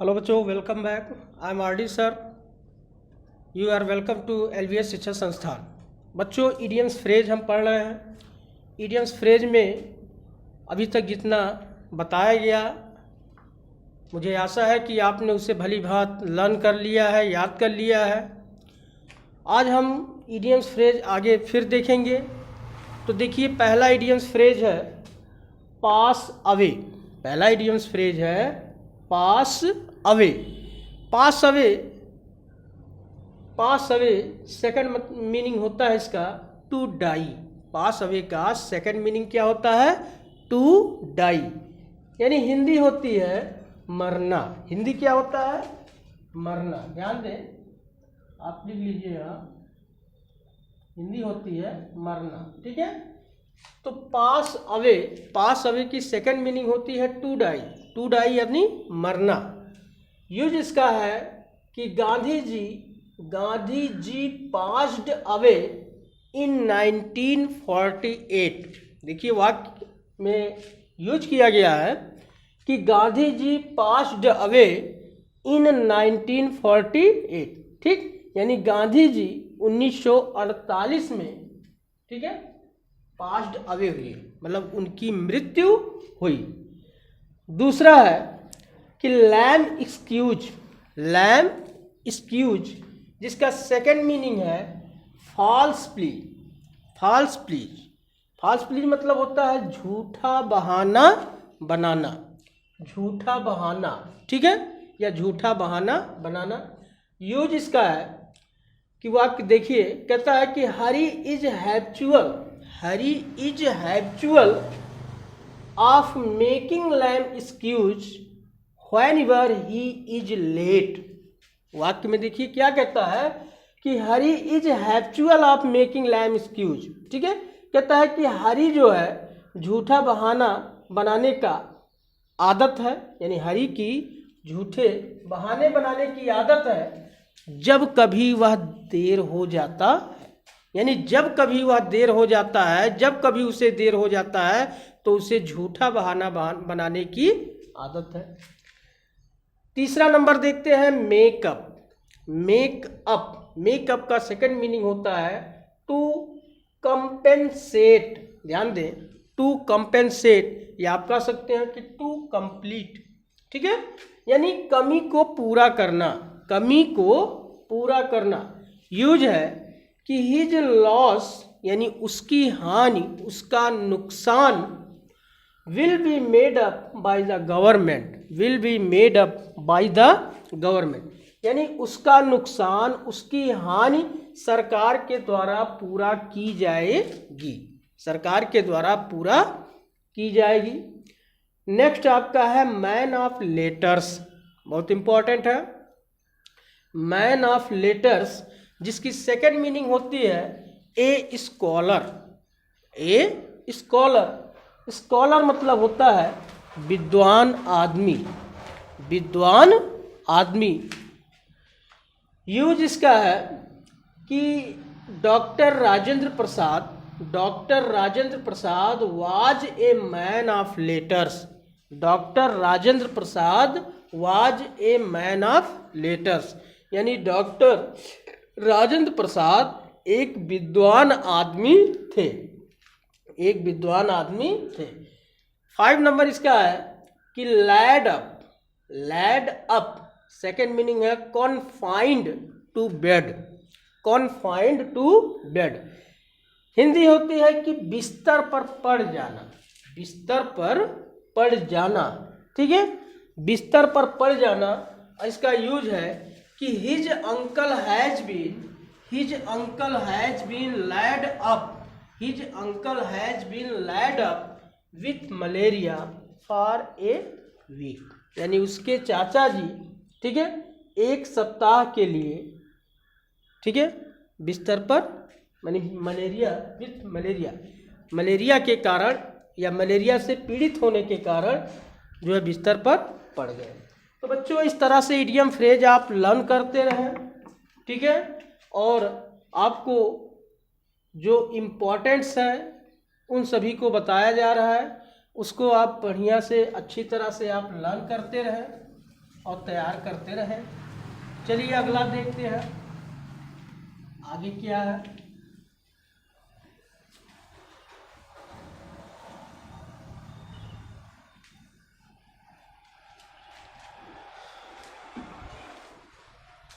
Hello बच्चों, welcome back. I am R D sir. You are welcome to LVS Shiksha संस्थान। बच्चों, idioms phrase हम पढ़ रहे हैं। इडियम्स फ्रेज में अभी तक जितना बताया गया, मुझे आशा है कि आपने उसे भली भांति लर्न कर लिया है, याद कर लिया है। आज हम इडियम्स फ्रेज आगे फिर देखेंगे। तो देखिए, पहला इडियम्स फ्रेज है पास अवे। पहला इडियम्स फ्रेज है pass away. Pass away, pass away second meaning होता है इसका टू डाई। पास अवे का सेकंड मीनिंग क्या होता है? टू डाई, यानी हिंदी होती है मरना। हिंदी क्या होता है? मरना। ध्यान दें, आप लिख लीजिए यहाँ, हिंदी होती है मरना। ठीक है। तो पास अवे, पास अवे की सेकंड मीनिंग होती है टू डाई। टू डाई यानी मरना। यूज इसका है कि Gandhi ji passed away in 1948। देखिए, वाक्य में यूज किया गया है कि Gandhi ji passed away in 1948। ठीक, यानी गांधी जी 1948 में, ठीक है, पास्ड अवे हुई, मतलब उनकी मृत्यु हुई। दूसरा है कि लैम एक्सक्यूज, जिसका सेकंड मीनिंग है फॉल्स प्लीज। फॉल्स प्लीज मतलब होता है झूठा बहाना बनाना। झूठा बहाना, ठीक है, या झूठा बहाना बनाना। यूज इसका है कि वाक्य देखिए, कहता है कि Hari is habitual of making lame excuse whenever he is late. वाक्य में देखिए क्या कहता है कि Hari is habitual of making lame excuse. ठीक है, कहता है कि हरी जो है झूठा बहाना बनाने का आदत है, यानी हरी की झूठे बहाने बनाने की आदत है जब कभी वह देर हो जाता है। यानी जब कभी वह देर हो जाता है, जब कभी उसे देर हो जाता है तो उसे झूठा बहाना बनाने की आदत है। तीसरा नंबर देखते हैं मेकअप का सेकंड मीनिंग होता है टू कंपेंसेट। ध्यान दें, टू कंपेंसेट, या आप कह सकते हैं कि टू कंप्लीट। ठीक है, यानी कमी को पूरा करना, कमी को पूरा करना। यूज है कि हिज लॉस, यानी उसकी हानि, उसका नुकसान, will be made up by the government. Will be made up by the government, यानी उसका नुकसान, उसकी हानि सरकार के द्वारा पूरा की जाएगी। सरकार के द्वारा पूरा की जाएगी। नेक्स्ट आपका है मैन ऑफ लेटर्स। बहुत इंपॉर्टेंट है मैन ऑफ लेटर्स, जिसकी सेकंड मीनिंग होती है ए स्कॉलर। स्कॉलर मतलब होता है विद्वान आदमी। विद्वान आदमी। यूज इसका है कि doctor Rajendra Prasad was a man of letters. Doctor Rajendra Prasad was a man of letters, यानी डॉक्टर राजेंद्र प्रसाद एक विद्वान आदमी थे। एक विद्वान आदमी थे। 5 नंबर इसका है कि लैड अप सेकेंड मीनिंग है confined to bed. Confined to bed, Hindi होती है कि बिस्तर पर पड़ जाना। बिस्तर पर पड़ जाना, ठीक है, बिस्तर पर पड़ जाना। इसका यूज है कि his uncle has been laid up with malaria for a week, यानी उसके चाचा जी, ठीक है, एक सप्ताह के लिए, ठीक है, बिस्तर पर, यानी मलेरिया के कारण या मलेरिया से पीड़ित होने के कारण जो है बिस्तर पर पड़ गए। तो बच्चों, इस तरह से इडियम फ्रेज आप लर्न करते रहें। ठीक है, और आपको जो इम्पोर्टेंट्स हैं उन सभी को बताया जा रहा है, उसको आप बढ़िया से अच्छी तरह से आप लर्न करते रहें। और तैयार करते रहें। चलिए अगला देखते हैं आगे क्या है।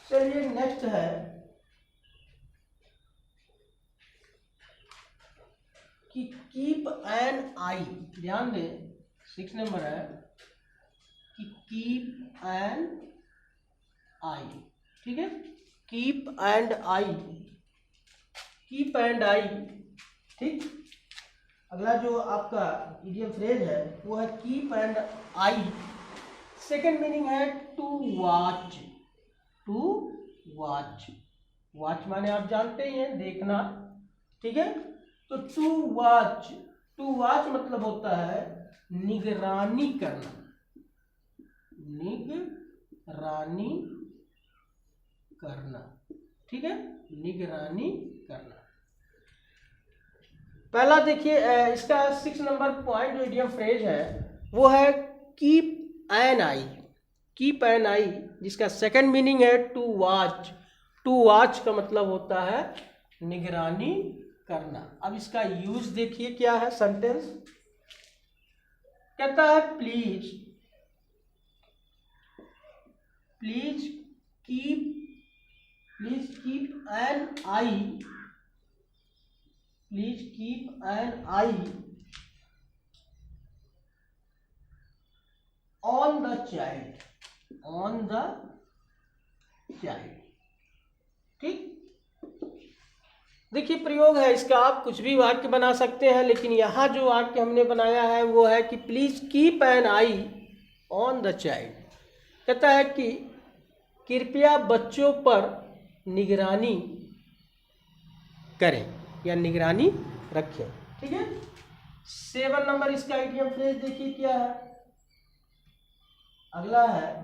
चलिए नेक्स्ट है कि कीप एन आई। ध्यान दें 6 नंबर है कि कीप एन आई। ठीक है, keep an eye, keep an eye. ठीक, अगला जो आपका इडियम फ्रेज है वो है keep an eye. Second meaning है to watch. To watch, watch माने आप जानते ही हैं देखना। ठीक है, तो टू वॉच, टू वॉच मतलब होता है निगरानी करना। निगरानी करना। ठीक है, निगरानी करना। पहला देखिए इसका 6 नंबर पॉइंट जो इडियम फ्रेज है वो है keep an eye. Keep an eye जिसका सेकंड मीनिंग है टू वॉच। टू वॉच का मतलब होता है निगरानी करना। अब इसका यूज देखिए क्या है। सेंटेंस कहता है please, please keep an I, please keep an I on the child, on the child. ठीक, देखिए प्रयोग है इसका, आप कुछ भी वाक्य बना सकते हैं, लेकिन यहाँ जो वाक्य हमने बनाया है वो है कि please keep an I on the child. कहता है कि कृपया बच्चों पर निगरानी करें या निगरानी रखें। ठीक है, 7 नंबर इसका इडियम फ्रेज देखिए क्या है। अगला है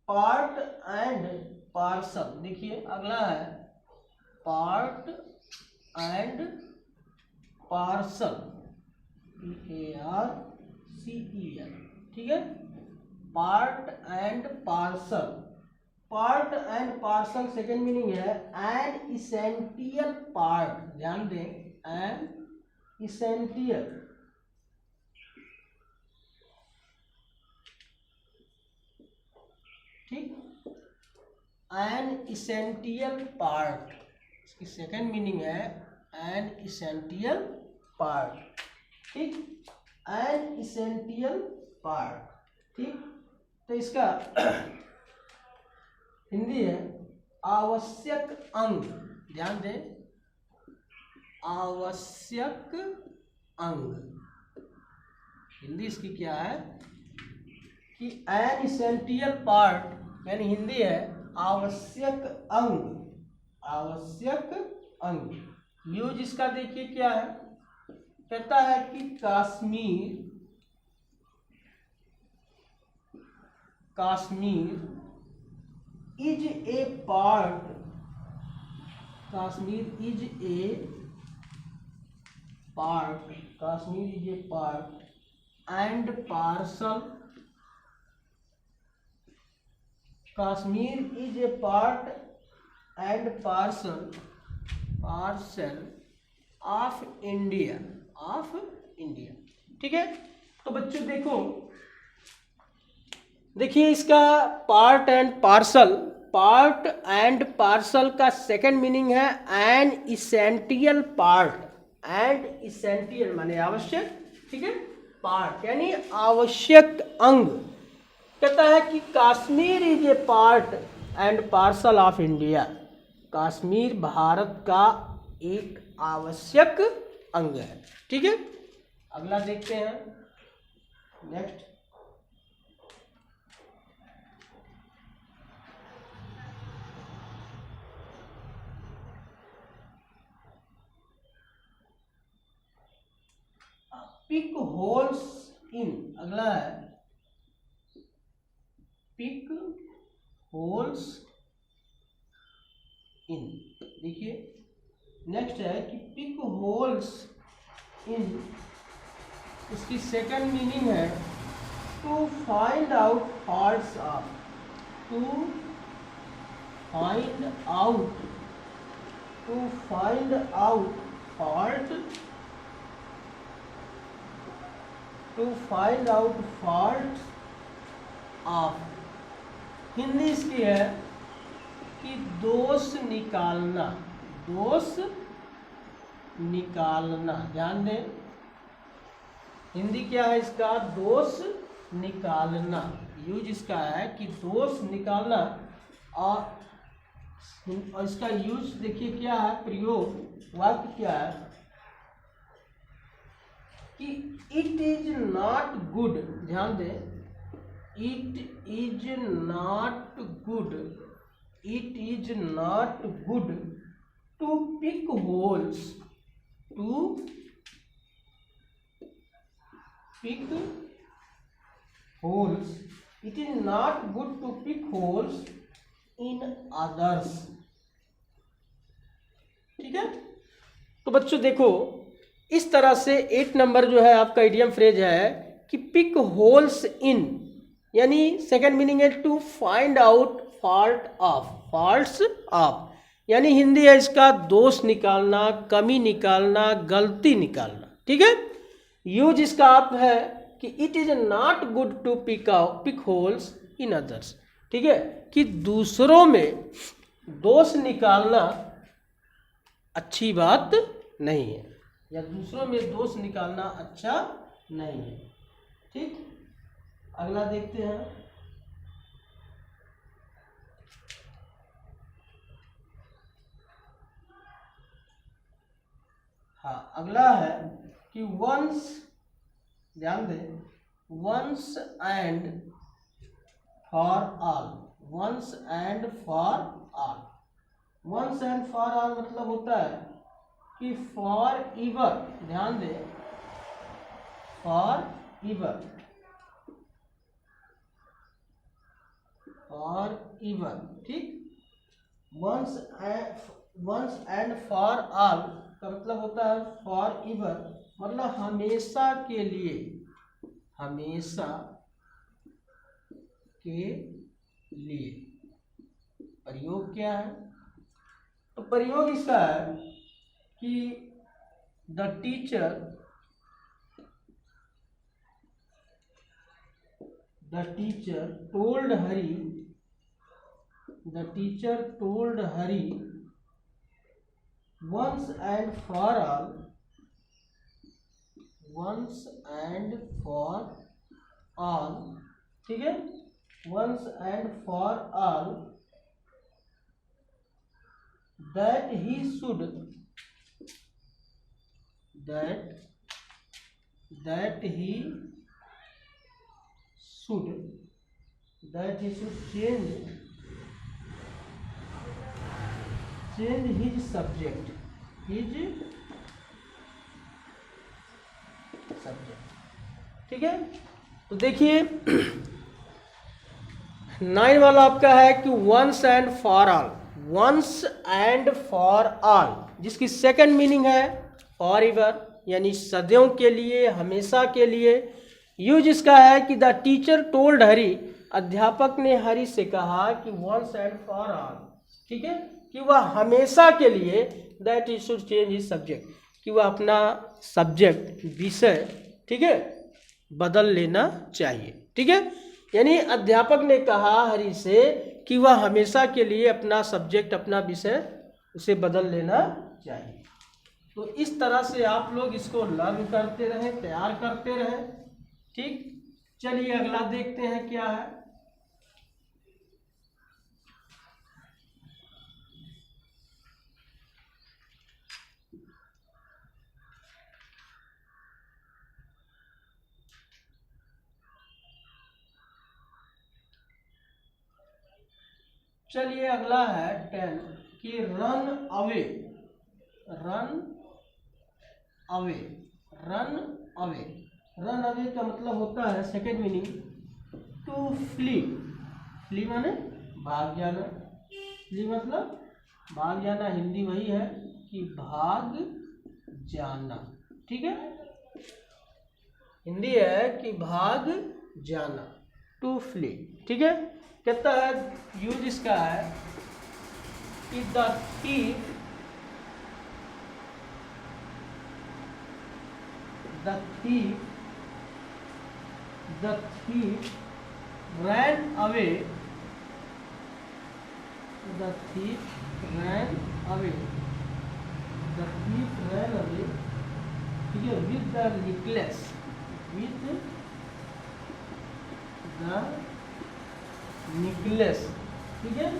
पार्ट एंड पार्सल। देखिए अगला है पार्ट एंड पार्सल, PARCEL। ठीक है, part and parcel. Part and parcel second meaning है एन इसेंटियल पार्ट। ध्यान दें, एन इसेंटियल, ठीक, एन इसेंटियल पार्ट। इसकी सेकेंड मीनिंग है एन इसेंटियल पार्ट। ठीक, एन इसेंटियल पार्ट। ठीक, तो इसका हिंदी है आवश्यक अंग। ध्यान दें, आवश्यक अंग। हिंदी इसकी क्या है कि एन इसेंटियल पार्ट, यानी हिंदी है आवश्यक अंग। आवश्यक अंग। यूज इसका देखिए क्या है। कहता है कि Kashmir, Kashmir is a part, Kashmir is a part, Kashmir is a part and parcel, Kashmir is a part and parcel, parcel of India, of India. ठीक है, तो बच्चों देखो, देखिए इसका part and parcel, part and parcel का सेकंड मीनिंग है N essential part. And essential माने आवश्यक, ठीक है, पार्ट यानी आवश्यक अंग। कहता है कि Kashmir is a part and parcel of India. Kashmir Bharat का एक आवश्यक अंग है। ठीक है, अगला देखते हैं नेक्स्ट। पिक होल्स इन। अगला है पिक होल्स इन। देखिए नेक्स्ट है कि पिक होल्स इन, इसकी सेकंड मीनिंग है to find out faults of, to find out, to find out fault, to find out fault of. Hindi इसकी है कि दोष निकालना, दोष निकालना। ध्यान दें, हिंदी क्या है इसका, दोष निकालना। यूज इसका है कि दोष निकालना, और इसका यूज देखिए क्या है, प्रयोग वाक्य क्या है कि इट इज नॉट गुड। ध्यान दें, it is not good, it is not good to pick holes, to pick holes, it is not good to pick holes in others। ठीक है, तो बच्चों देखो इस तरह से 8 नंबर जो है आपका इडियम फ्रेज है कि पिक होल्स इन, यानी सेकंड मीनिंग है to find out fault of, faults of, यानी हिंदी है इसका दोष निकालना, कमी निकालना, गलती निकालना। ठीक है, यूज इसका आप है कि it is not good to pick holes in others. ठीक है, कि दूसरों में दोष निकालना अच्छी बात नहीं है, या दूसरों में दोष निकालना अच्छा नहीं है। ठीक, अगला देखते हैं। हाँ, अगला है कि वंस, ध्यान दें, once and for all, once and for all. Once and for all मतलब होता है कि फॉर एवर। ध्यान दें, फॉर एवर, फॉर एवर। ठीक, वंस एंड फॉर ऑल का मतलब होता है फॉर एवर, मतलब हमेशा के लिए, हमेशा के लिए। प्रयोग क्या है, तो प्रयोग इसका है कि the teacher, the teacher told Hari, the teacher told Hari once and for all, once and for all। ठीक है, once and for all that he should, that he should change his subject, his subject। ठीक है, तो देखिए 9 वाला आपका है कि once and for all, once and for all, जिसकी सेकंड मीनिंग है फॉर एवर, यानी सदैव के लिए, हमेशा के लिए। यूज इसका है कि द टीचर टोल्ड हरी, अध्यापक ने हरी से कहा कि वंस एंड फॉर ऑल। ठीक है, कि वह हमेशा के लिए, that he should change his subject, कि वह अपना सब्जेक्ट, विषय, ठीक है, बदल लेना चाहिए। ठीक है, यानी अध्यापक ने कहा हरी से कि वह हमेशा के लिए अपना सब्जेक्ट, अपना विषय उसे बदल लेना चाहिए। तो इस तरह से आप लोग इसको लर्न करते रहें, तैयार करते रहें। ठीक, चलिए अगला देखते हैं क्या है। चलिए अगला है 10 कि run away, run away, run away, run away का मतलब होता है second meaning to flee. Flee माने भाग जाना, फ्ली मतलब भाग जाना, हिंदी वही है कि भाग जाना। ठीक है, हिंदी है कि भाग जाना, टू फ्ली। ठीक है, कहता है यूज इसका है कि the thief ran away, the thief ran away, ठीक है, with the necklace, ठीक है,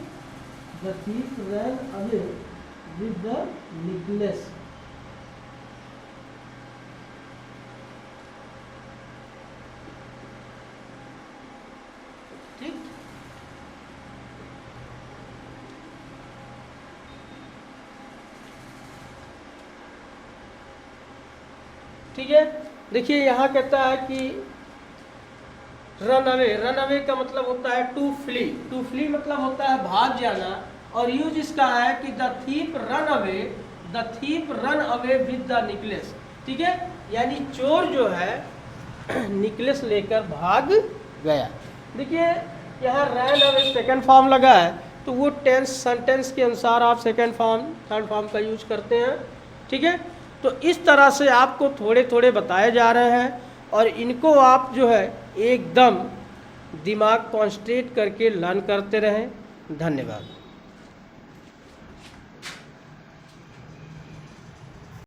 the thief ran away with the necklace। ठीक है, देखिए यहाँ कहता है कि रन अवे का मतलब होता है टू फ्ली मतलब होता है भाग जाना, और यूज इसका है कि the thief run away with the necklace. ठीक है, यानी चोर जो है नेकलेस लेकर भाग गया। देखिए यहाँ रन अवे सेकंड फॉर्म लगा है, तो वो टेंस सेंटेंस के अनुसार आप सेकंड फॉर्म थर्ड फॉर्म का यूज करते हैं। ठीक है, तो इस तरह से आपको थोड़े थोड़े बताए जा रहे हैं, और इनको आप जो है एकदम दिमाग कॉन्सेंट्रेट करके लर्न करते रहें। धन्यवाद।